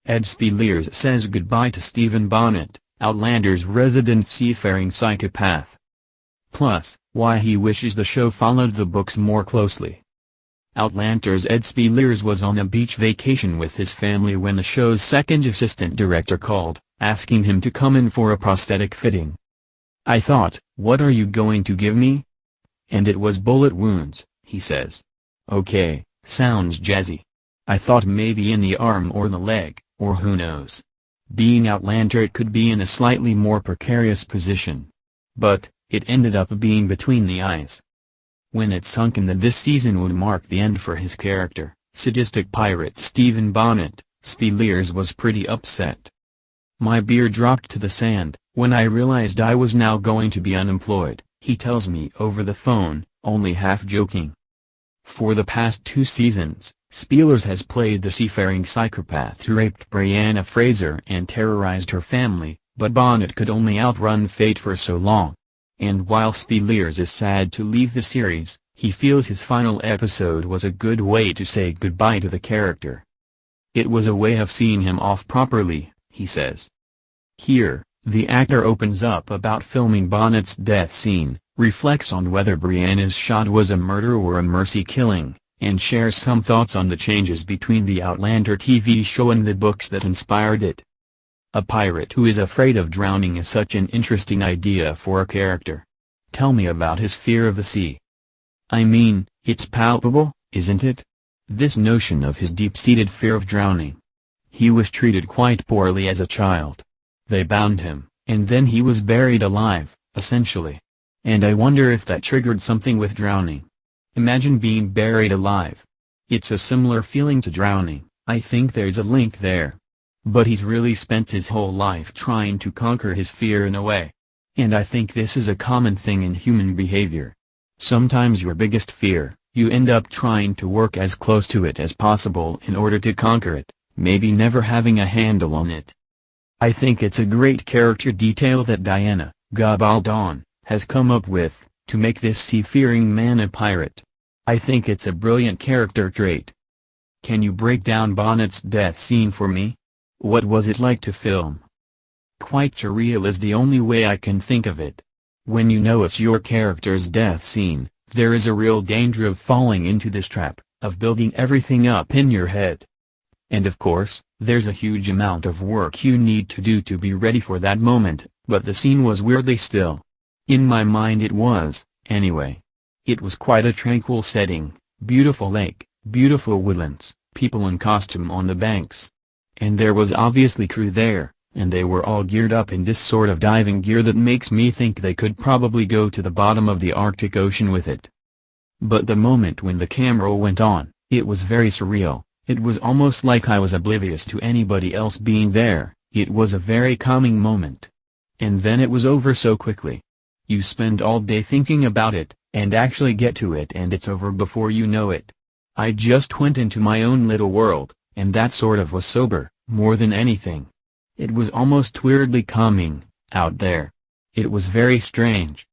Ed Speleers says goodbye to Stephen Bonnet, Outlander's resident seafaring psychopath. Plus, why he wishes the show followed the books more closely. Outlander's Ed Speleers was on a beach vacation with his family when the show's second assistant director called, asking him to come in for a prosthetic fitting. "I thought, what are you going to give me?" "And it was bullet wounds," he says. "Okay, sounds jazzy. I thought maybe in the arm or the leg, or who knows. Being Outlander it could be in a slightly more precarious position. But, it ended up being between the eyes." When it sunk in that this season would mark the end for his character, sadistic pirate Stephen Bonnet, Speleers was pretty upset. "My beer dropped to the sand when I realized I was now going to be unemployed," he tells me over the phone, only half joking. For the past 2 seasons, Speleers has played the seafaring psychopath who raped Brianna Fraser and terrorized her family, but Bonnet could only outrun fate for so long. And while Speleers is sad to leave the series, he feels his final episode was a good way to say goodbye to the character. "It was a way of seeing him off properly," he says. Here, the actor opens up about filming Bonnet's death scene, reflects on whether Brianna's shot was a murder or a mercy killing, and shares some thoughts on the changes between the Outlander TV show and the books that inspired it. A pirate who is afraid of drowning is such an interesting idea for a character. Tell me about his fear of the sea. I mean, it's palpable, isn't it? This notion of his deep-seated fear of drowning. He was treated quite poorly as a child. They bound him, and then he was buried alive, essentially. And I wonder if that triggered something with drowning. Imagine being buried alive. It's a similar feeling to drowning. I think there's a link there. But he's really spent his whole life trying to conquer his fear in a way. And I think this is a common thing in human behavior. Sometimes your biggest fear, you end up trying to work as close to it as possible in order to conquer it, maybe never having a handle on it. I think it's a great character detail that Diana Gabaldon has come up with, to make this seafaring man a pirate. I think it's a brilliant character trait. Can you break down Bonnet's death scene for me? What was it like to film? Quite surreal is the only way I can think of it. When you know it's your character's death scene, there is a real danger of falling into this trap, of building everything up in your head. And of course, there's a huge amount of work you need to do to be ready for that moment, but the scene was weirdly still. In my mind it was, anyway. It was quite a tranquil setting, beautiful lake, beautiful woodlands, people in costume on the banks. And there was obviously crew there, and they were all geared up in this sort of diving gear that makes me think they could probably go to the bottom of the Arctic Ocean with it. But the moment when the camera went on, it was very surreal. It was almost like I was oblivious to anybody else being there. It was a very calming moment. And then it was over so quickly. You spend all day thinking about it, and actually get to it and it's over before you know it. I just went into my own little world. And that sort of was sober, more than anything. It was almost weirdly calming, out there. It was very strange.